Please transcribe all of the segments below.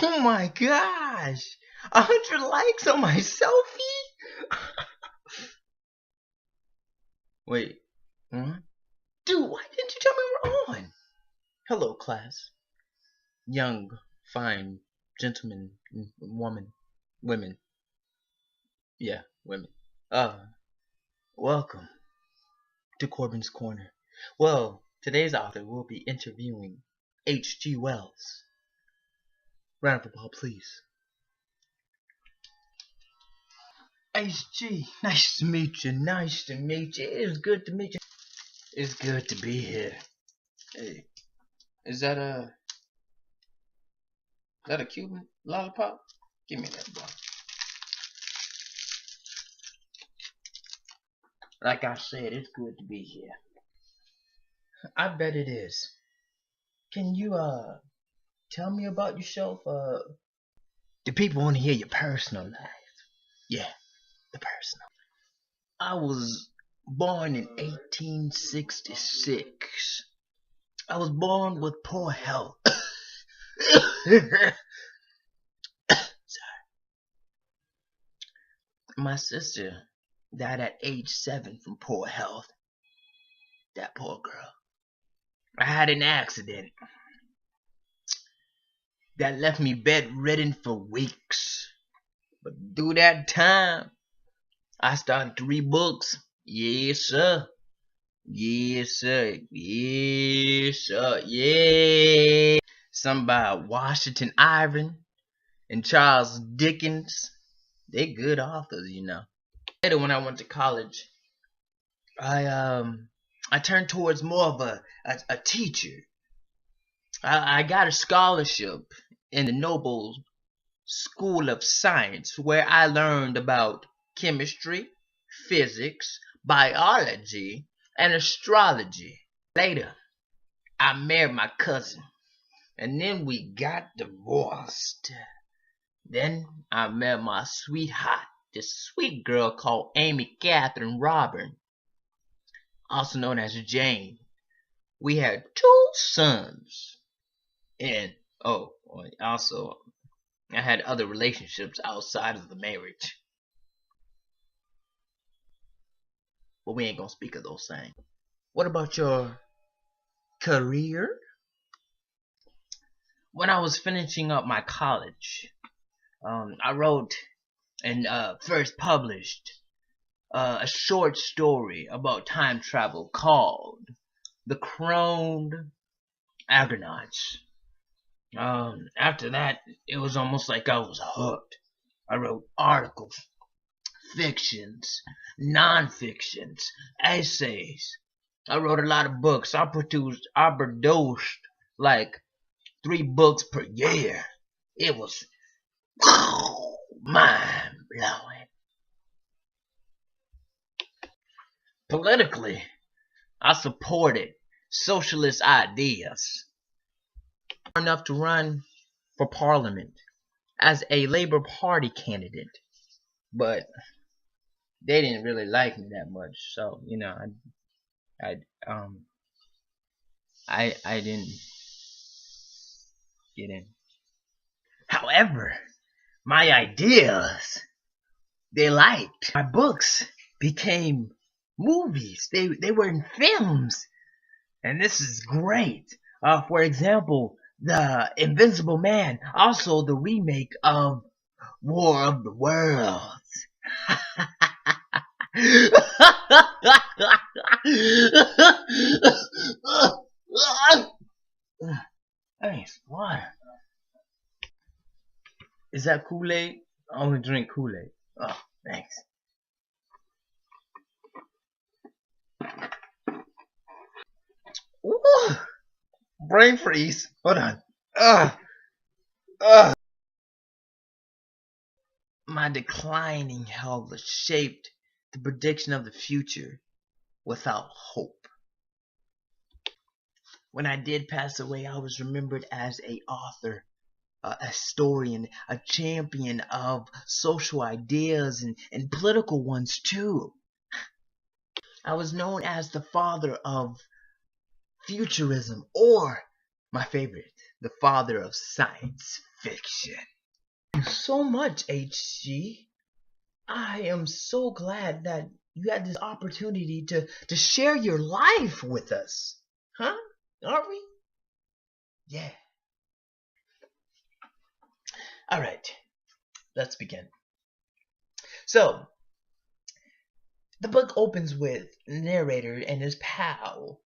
Oh my gosh! 100 likes on my selfie? Wait, huh? Dude, why didn't you tell me we're on? Hello, class. Young, fine gentlemen, women. Yeah, women. Welcome to Corbin's Corner. Well, today's author will be interviewing H.G Wells. Round of applause, please. H.G, nice to meet you. Nice to meet you. It's good to meet you. It's good to be here. Hey, is that a Cuban lollipop? Give me that, bro. Like I said, it's good to be here. I bet it is. Can you tell me about yourself? The people want to hear your personal life. Yeah, the personal. I was born in 1866. I was born with poor health. Sorry. My sister died at age 7 from poor health. That poor girl. I had an accident that left me bedridden for weeks. But through that time, I started to read books. Yes, sir. Yes, sir. Yes, sir. Yeah. Some by Washington Irving and Charles Dickens. They good authors, you know. Later, when I went to college, I turned towards more of a teacher. I got a scholarship in the Noble School of Science, where I learned about chemistry, physics, biology, and astrology. Later, I married my cousin, and then we got divorced. Then I met my sweetheart, this sweet girl called Amy Catherine Robin, also known as Jane. We had 2 sons, and also I had other relationships outside of the marriage. But we ain't gonna speak of those things. What about your career? When I was finishing up my college, I wrote and first published a short story about time travel called The Crowned Argonauts. After that, it was almost like I was hooked. I wrote articles, fictions, non-fictions, essays. I wrote a lot of books. I produced like 3 books per year. It was mind-blowing. Politically, I supported socialist ideas. Enough to run for parliament as a Labour Party candidate, but they didn't really like me that much, so you know, I didn't get in. However, my ideas they liked. My books became movies. They were in films, and this is great. For example, The Invincible Man, also the remake of War of the Worlds. Thanks, water. Is that Kool-Aid? I only drink Kool-Aid. Oh, thanks. Ooh, brain freeze. Hold on. My declining health shaped the prediction of the future without hope. When I did pass away, I was remembered as an author, a historian, a champion of social ideas and political ones too. I was known as the father of futurism, or my favorite, the father of science fiction. Thank you so much, H.G. I am so glad that you had this opportunity to share your life with us. Huh? Aren't we? Yeah. Alright, let's begin. So, the book opens with the narrator and his pal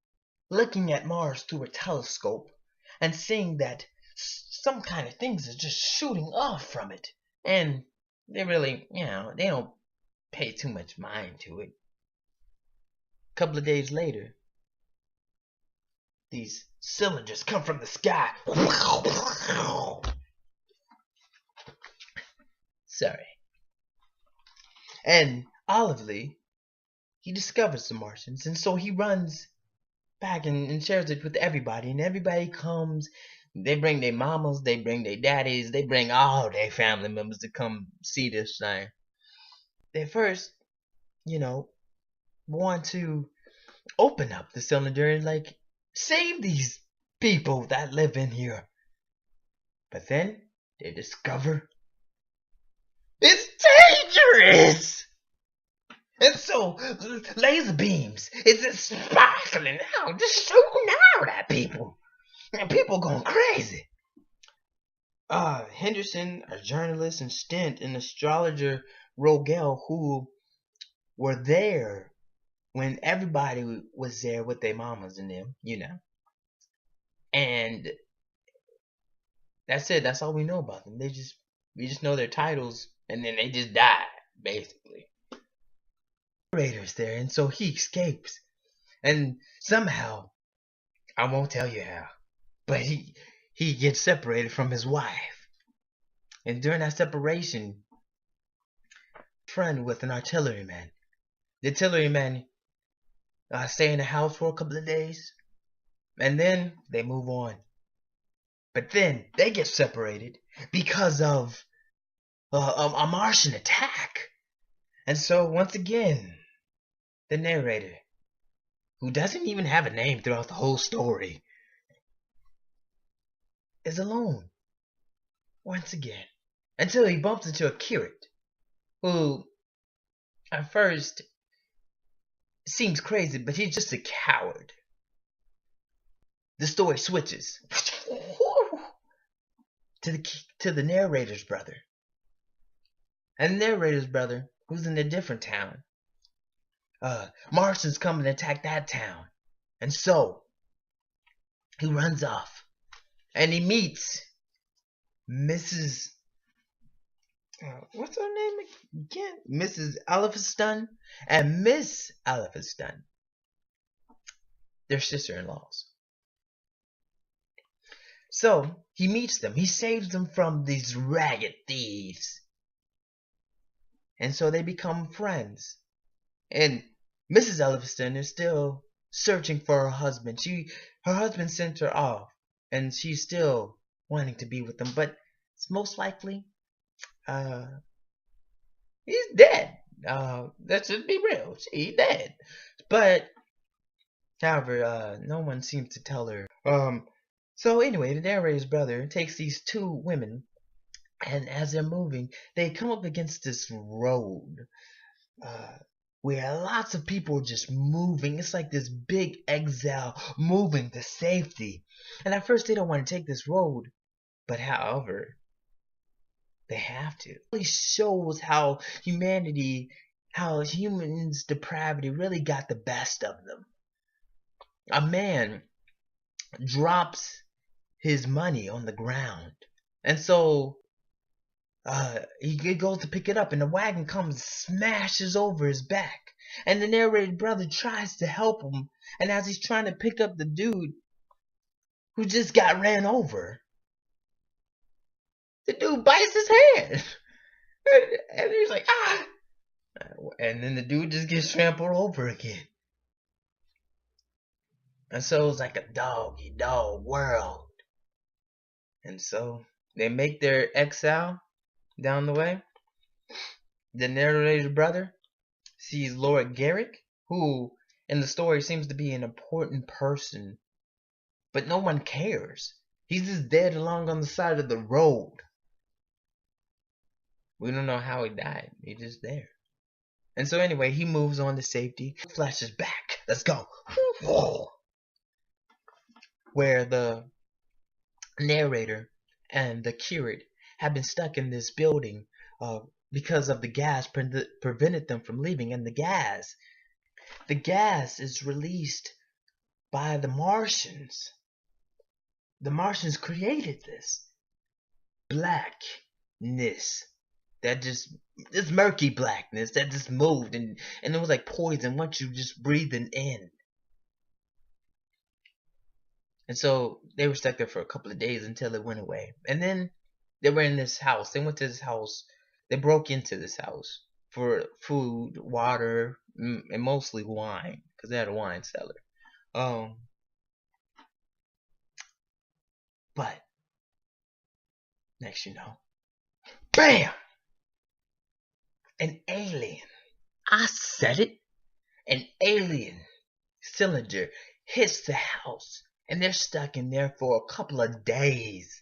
looking at Mars through a telescope and seeing that some kind of things are just shooting off from it. And they really, they don't pay too much mind to it. A couple of days later, these cylinders come from the sky. Sorry. And Olively, he discovers the Martians, and so he runs back and shares it with everybody, and everybody comes. They bring their mamas, they bring their daddies, they bring all their family members to come see this thing. They first, want to open up the cylinder and save these people that live in here. But then they discover it's dangerous. And so laser beams is just sparkling out, just shooting out at people. And people going crazy. Henderson, a journalist, and Stent, an astrologer, Rogel, who were there when everybody was there with their mamas and them, And that's it. That's all we know about them. We just know their titles, and then they just died, basically. Narrator's there, and so he escapes. And somehow, I won't tell you how, but he gets separated from his wife. And during that separation, friend with an artilleryman. The artilleryman stay in the house for a couple of days, and then they move on. But then they get separated because of a Martian attack. And so once again, the narrator, who doesn't even have a name throughout the whole story, is alone once again, until he bumps into a curate who at first seems crazy, but he's just a coward. The story switches to the narrator's brother. And the narrator's brother, who's in a different town, Martians come and attack that town. And so he runs off and he meets Mrs. What's her name again? Mrs. Elphinstone and Miss Elphinstone. They're sister-in-laws. So he meets them. He saves them from these ragged thieves. And so they become friends. And Mrs. Elphinstone is still searching for her husband. Her husband sent her off, and she's still wanting to be with him. But it's most likely he's dead. Let's just be real. He's dead. But however, no one seems to tell her. So anyway, the narrator's brother takes these two women, and as they're moving, they come up against this road where lots of people are just moving. It's like this big exile moving to safety. And at first they don't want to take this road, but however, they have to. It really shows how humans' depravity really got the best of them. A man drops his money on the ground, and so he goes to pick it up, and the wagon comes, smashes over his back, and the narrated brother tries to help him, and as he's trying to pick up the dude who just got ran over, the dude bites his hand, and he's like, ah, and then the dude just gets trampled over again. And so it's like a dog-eat-dog world. And so they make their exile down the way. The narrator's brother sees Lord Garrick, who in the story seems to be an important person, but no one cares. He's just dead along on the side of the road. We don't know how he died. He's just there. And so anyway, he moves on to safety. Flashes back. Let's go. Where the narrator and the curate have been stuck in this building because of the gas prevented them from leaving. And the gas is released by the Martians. The Martians created this blackness that just, this murky blackness that just moved, and it was like poison once you just breathed it in. And so they were stuck there for a couple of days until it went away. And then they were in this house. They went to this house. They broke into this house for food, water, and mostly wine, because they had a wine cellar. But next you know, bam! An alien. I said it. An alien cylinder hits the house, and they're stuck in there for a couple of days.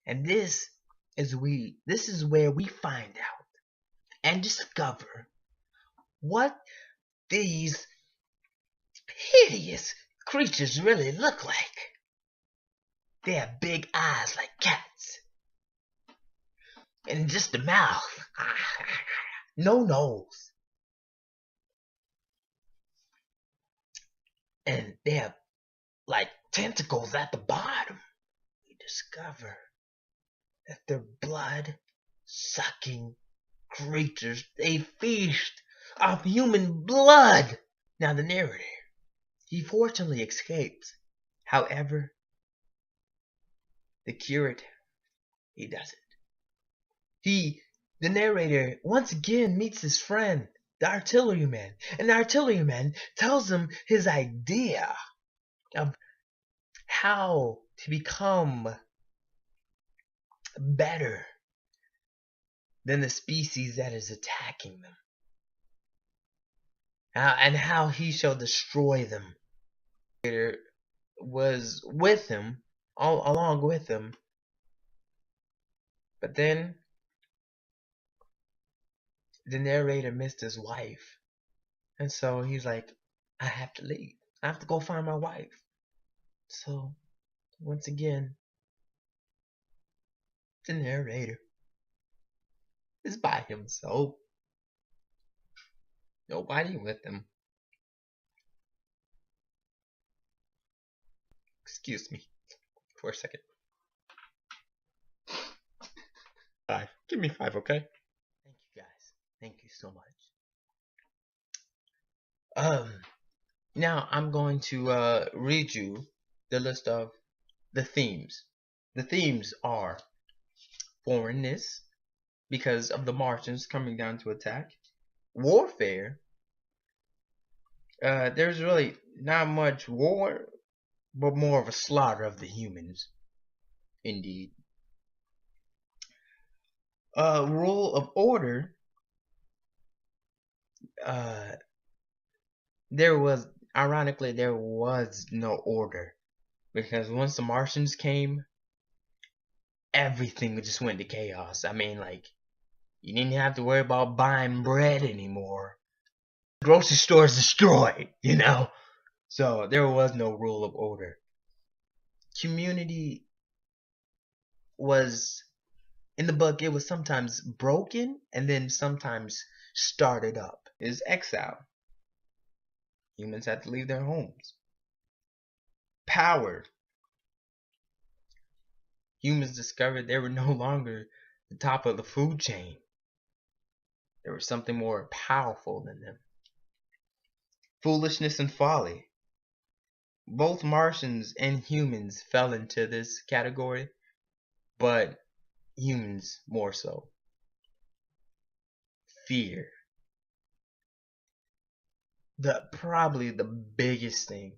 And this is where we find out and discover what these hideous creatures really look like. They have big eyes like cats, and just a mouth. No nose. And they have like tentacles at the bottom. We discover that they're blood-sucking creatures. They feast off human blood. Now the narrator, he fortunately escapes. However, the curate, he doesn't. The narrator once again meets his friend, the artilleryman, and the artilleryman tells him his idea of how to become better than the species that is attacking them, and how he shall destroy them. The narrator was with him, along with him, but then the narrator missed his wife, and so he's like, I have to leave. I have to go find my wife. So once again, the narrator is by himself. Nobody with him. Excuse me for a second. 5. Give me 5, okay? Thank you guys. Thank you so much. Now I'm going to read you the list of the themes. The themes are foreignness, because of the Martians coming down to attack. Warfare. There's really not much war, but more of a slaughter of the humans. Indeed. Rule of order. Ironically, there was no order, because once the Martians came, everything just went to chaos. I mean, like, you didn't have to worry about buying bread anymore. The grocery store is destroyed, you know? So there was no rule of order. Community was, in the book, it was sometimes broken and then sometimes started up. It was exile. Humans had to leave their homes. Power. Humans discovered they were no longer the top of the food chain. There was something more powerful than them. Foolishness and folly. Both Martians and humans fell into this category, but humans more so. Fear. Probably the biggest thing.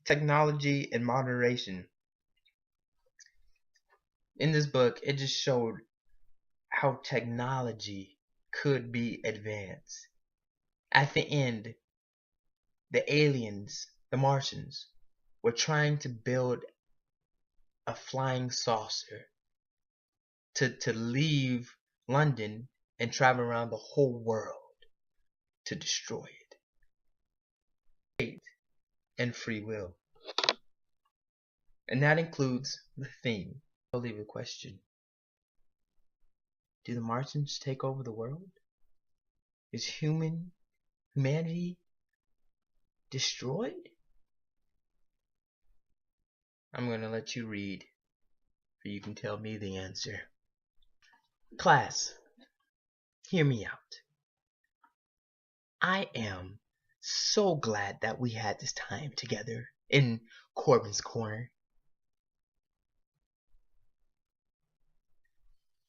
Technology and moderation. In this book, it just showed how technology could be advanced. At the end, the aliens, the Martians, were trying to build a flying saucer to leave London and travel around the whole world to destroy it. And free will. And that includes the theme. I'll leave a question. Do the Martians take over the world? Is humanity destroyed? I'm going to let you read, so you can tell me the answer. Class, hear me out. I am so glad that we had this time together in Corbin's Corner.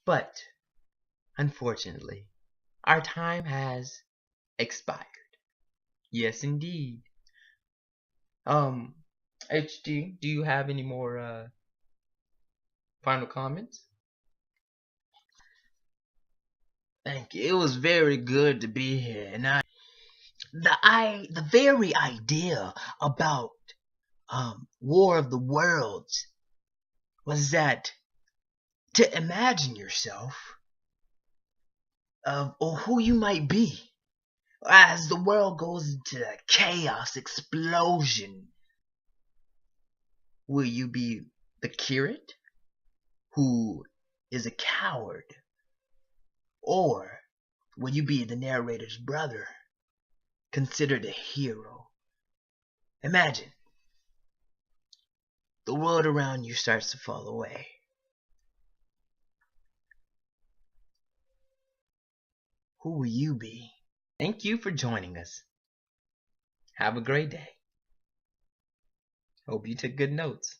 But, unfortunately, our time has expired. Yes, indeed. HG, do you have any more final comments? Thank you. It was very good to be here, and the very idea about War of the Worlds was that to imagine yourself or who you might be as the world goes into a chaos explosion. Will you be the curate who is a coward, or will you be the narrator's brother, considered a hero? Imagine the world around you starts to fall away. Who will you be? Thank you for joining us. Have a great day. Hope you took good notes.